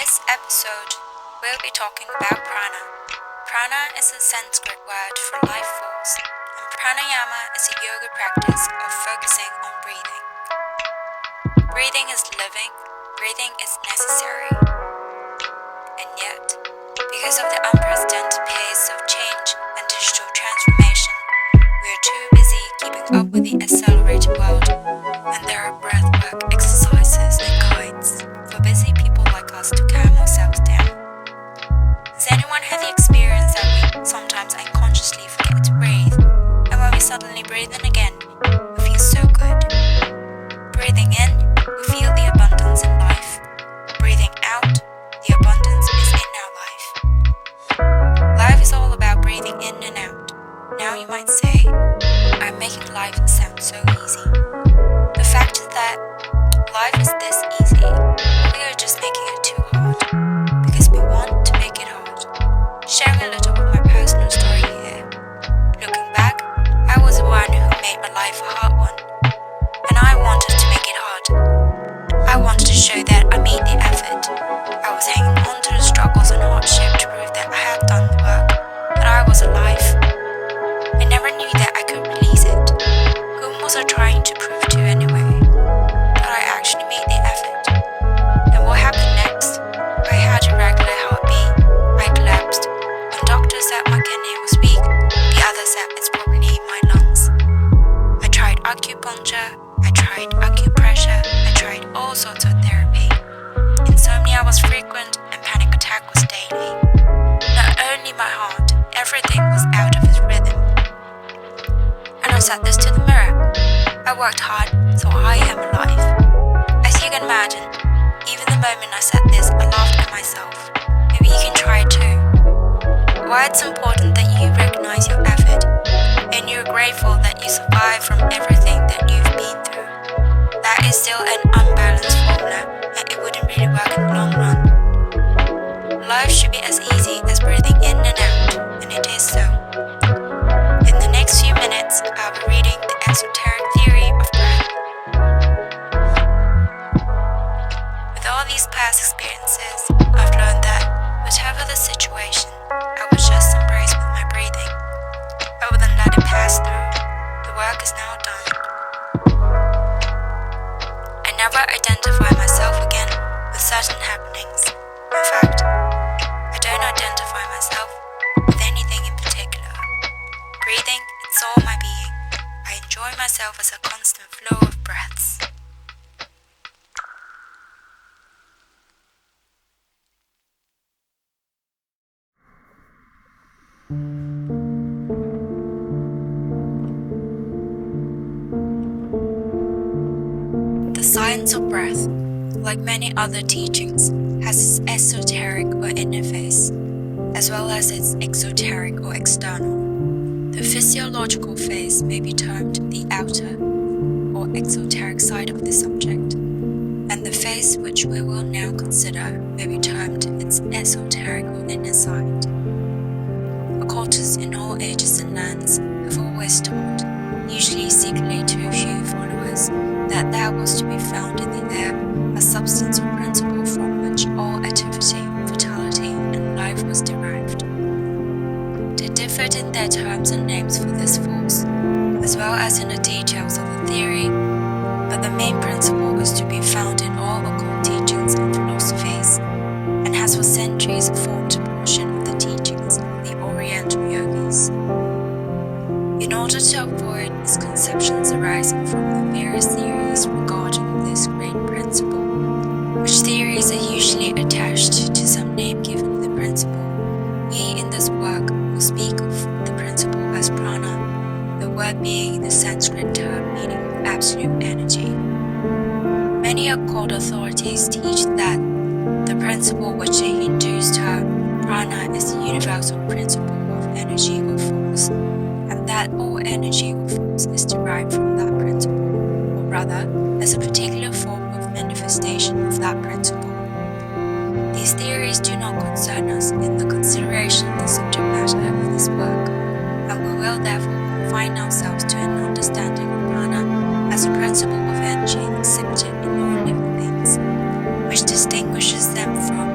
this episode, we'll be talking about prana. Prana is a Sanskrit word for life force, and pranayama is a yoga practice of focusing on breathing. Breathing is living, breathing is necessary. And yet, because of the unprecedented pace of change and digital transformation, we are too busy keeping up with the accelerated world, and there are breathwork exercises and guides for busy people like us to calm ourselves down. Has anyone had the experience that we sometimes unconsciously forget to breathe, and when we suddenly breathe in again, we feel so good? Breathing in, we feel the abundance in life. Breathing out, the abundance is in our life. Life is all about breathing in and out. Now you might say, I'm making life sound so easy. The fact is that life is this easy, we are just making it too hard, because we want to make it hard. Sharing a little of my personal story here. Looking back, I was the one who made my life a hard one, and I wanted to make it hard. I wanted to show that I made the effort. I was hanging on to the struggles and hardship to prove that I had done the work, that I was alive. I never knew that I could release it. Whom was I trying to prove to anyway? That I actually made the effort. And what happened next? I had a regular heartbeat. I collapsed. One doctor said my kidney was weak, the other said it's probably my lungs. I tried acupuncture, I tried acupressure, I tried all sorts of therapy. Insomnia was frequent and panic attack was daily. Not only my heart, everything was out of its rhythm. And I said this to the mirror. I worked hard, so I am alive. As you can imagine, even the moment I said this, I laughed at myself. Maybe you can try it too. Why it's important that you recognize your effort, and you're grateful that you survived from everything that you've been through. That is still an unbalanced formula, and it wouldn't really work in the long run. Life should be as easy as breathing in and out, and it is so. In the next few minutes, I'll be reading the esoteric theory of breath. With all these past experiences, I've learned that, whatever the situation, I would just embrace with my breathing. I wouldn't let it pass through. The work is now done. I never identify myself again with certain happenings. In fact, I don't identify myself with anything in particular. Breathing, it's all my being. I enjoy myself as a constant flow of breaths. The science of breath, like many other teachings, has its esoteric or inner face, as well as its exoteric or external. The physiological phase may be termed the outer or exoteric side of the subject, and the phase which we will now consider may be termed its esoteric or inner side. Occultists in all ages and lands have always taught, usually secretly to a few followers, that there was to be found in the air a substance or principle from which all activity, vitality, and life was derived. They differed in their terms and names for this force, as well as in the details of the theory, but the main principle was to be found in all occult teachings and philosophies, and has for centuries formed a portion of the teachings of the Oriental yogis. In order to avoid misconceptions arising from the various theories regarding this great principle, which theories are usually attached to some name given to the principle, we in this work will speak of the principle as prana, the word being the Sanskrit term meaning absolute energy. Many occult authorities teach that the principle which the Hindus term prana is the universal principle of energy or force, and that all energy or force is derived from that principle, or rather, as a particular form of manifestation of that principle. These theories do not concern us in the consideration of the subject matter of this work, and we will therefore confine ourselves to an understanding of prana as a principle of energy exhibited in all living things, which distinguishes them from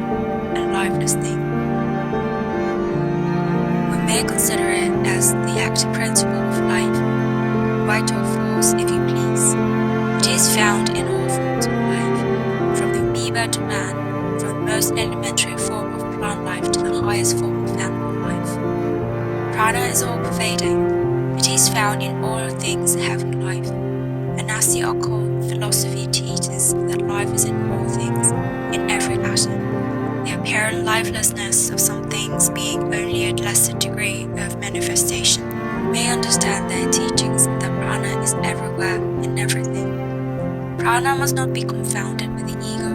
to man, from the most elementary form of plant life to the highest form of animal life. Prana is all-pervading. It is found in all things having life, and as the occult philosophy teaches that life is in all things, in every atom, the apparent lifelessness of some things being only a lesser degree of manifestation, we may understand their teachings that prana is everywhere in everything. Prana must not be confounded with the ego,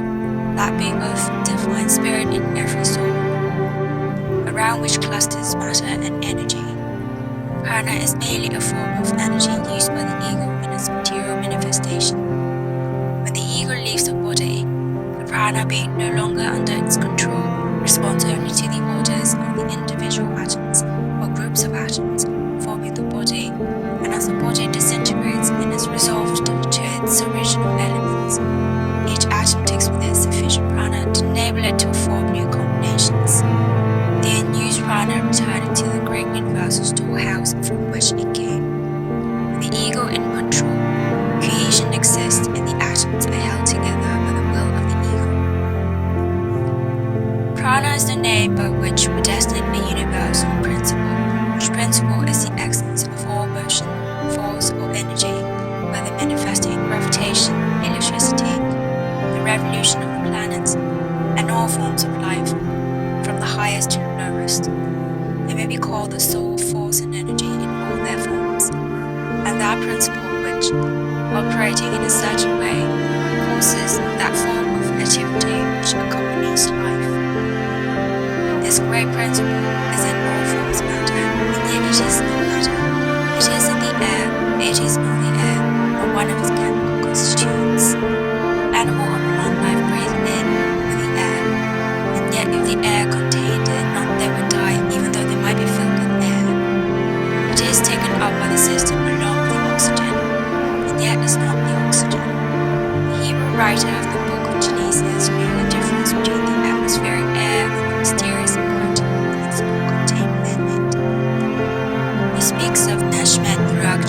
that being of divine spirit in every soul, around which clusters matter and energy. Prana is merely a form of energy used by the ego in its material manifestation. When the ego leaves the body, the prana being no longer under its control, responds only to the orders of the individual atoms or groups of atoms forming the body, and as the body disintegrates and is resolved to its original elements, each atom takes with it sufficient prana to enable it to form new combinations. The unused prana returning to the great universal storehouse from which it came. With the ego in control, cohesion exists and the atoms are held together by the will of the ego. Prana is the name by which we designate a universal principle, which principle is the essence of all motion, force or energy, whether manifesting in gravitation, electricity, the revolution of the planets, and all forms of life, from the highest to the lowest. It may be called the soul, force, and energy in all their forms, and that principle which, operating in a certain way, causes that form of activity which accompanies life. This great principle is in all forms matter, and yet it is not matter. It is in the air, but it is not the air, nor one of its chemical constituents. Animal or plant life breathe in with the air, and yet if the air contained it not, they would die, even though they might be filled with air. It is taken up by the system along with the oxygen, and yet is not the oxygen. The Hebrew writer of the book of Genesis knew the difference between the atmospheric air and the mysterious particles that is not contained within it. He speaks of Neshmet Ruach,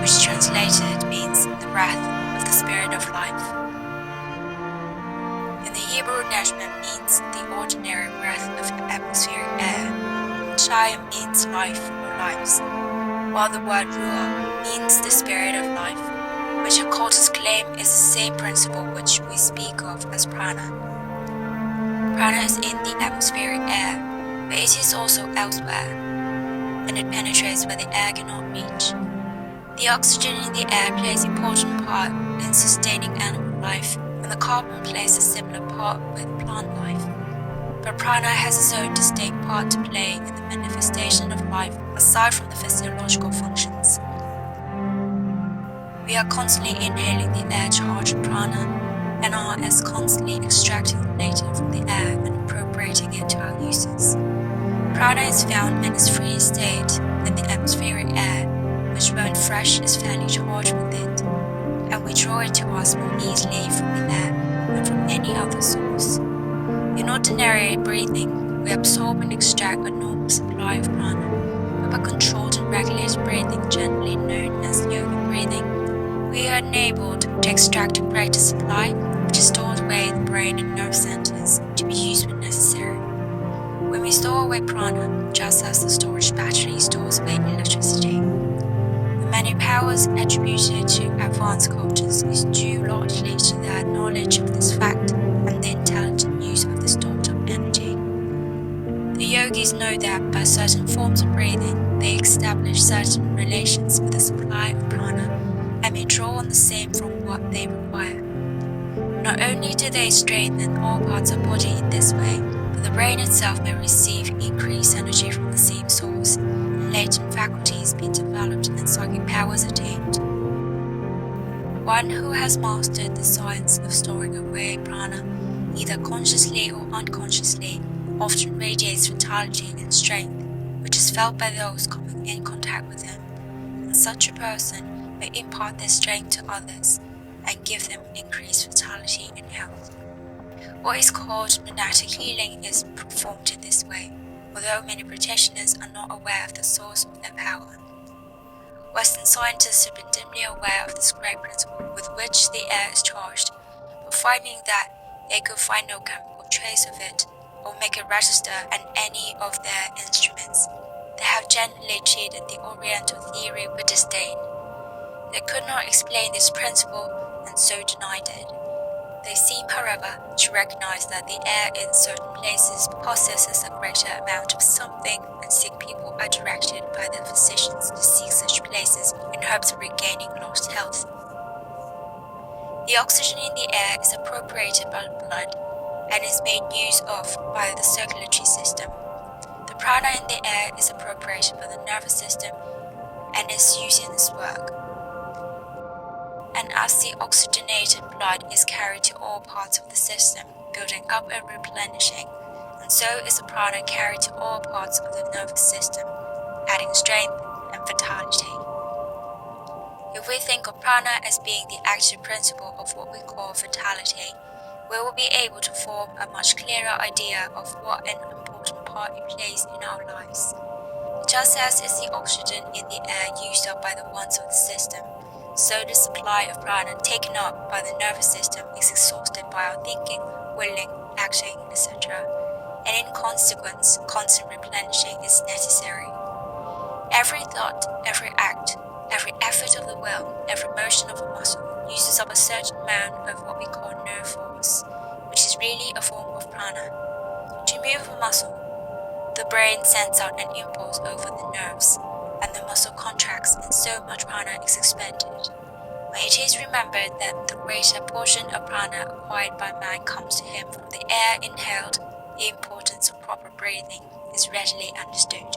which translated means the breath of the spirit of life. In the Hebrew, Neshmet means the ordinary breath of atmospheric air. Chayim means life or lives, while the word Ruach means the spirit of life, which occultists claim is the same principle which we speak of as prana. Prana is in the atmospheric air, but it is also elsewhere, and it penetrates where the air cannot reach. The oxygen in the air plays an important part in sustaining animal life, and the carbon plays a similar part with plant life. But prana has its own distinct part to play in the manifestation of life aside from the physiological functions. We are constantly inhaling the air-charged prana and are as constantly extracting the latent from the air and appropriating it to our uses. Prana is found in its free state in the atmospheric air, which when fresh is fairly charged with it, and we draw it to us more easily from the air than from any other source. In ordinary breathing, we absorb and extract a normal supply of prana, but by controlled and regulated breathing, generally known as yogic breathing, we are enabled to extract a greater supply, which is stored away in the brain and nerve centers to be used when necessary. When we store away prana, just as the storage battery stores away electricity, the many powers attributed to advanced cultures is due largely to their knowledge of this fact and the intelligent use of the stored up energy. The yogis know that by certain forms of breathing, they establish certain relations with the supply of prana and may draw on the same from what they require. Not only do they strengthen all parts of the body in this way, but the brain itself may receive increased energy from the same source, and latent faculties being developed and psychic powers attained. One who has mastered the science of storing away prana, either consciously or unconsciously, often radiates vitality and strength, which is felt by those coming in contact with him, and such a person may impart their strength to others and give them increased vitality and health. What is called magnetic healing is performed in this way, although many practitioners are not aware of the source of their power. Western scientists have been dimly aware of this great principle with which the air is charged, but finding that they could find no chemical trace of it, or make it register in any of their instruments. They have generally treated the Oriental theory with disdain. They could not explain this principle, and so denied it. They seem, however, to recognize that the air in certain places possesses a greater amount of something, and sick people are directed by their physicians to seek such places in hopes of regaining lost health. The oxygen in the air is appropriated by the blood and is made use of by the circulatory system. The prana in the air is appropriated by the nervous system and is used in this work. And as the oxygenated blood is carried to all parts of the system, building up and replenishing, and so is the prana carried to all parts of the nervous system, adding strength and vitality. If we think of prana as being the active principle of what we call vitality, we will be able to form a much clearer idea of what an important part it plays in our lives. Just as is the oxygen in the air used up by the wants of the system, so the supply of prana taken up by the nervous system is exhausted by our thinking, willing, acting, etc., and in consequence, constant replenishing is necessary. Every thought, every act, every effort of the will, every motion of a muscle uses up a certain amount of what we call nerve force, which is really a form of prana. To move a muscle, the brain sends out an impulse over the nerves, and the muscle contracts, and so much prana is expended. When it is remembered that the greater portion of prana acquired by man comes to him from the air inhaled, the importance of proper breathing is readily understood.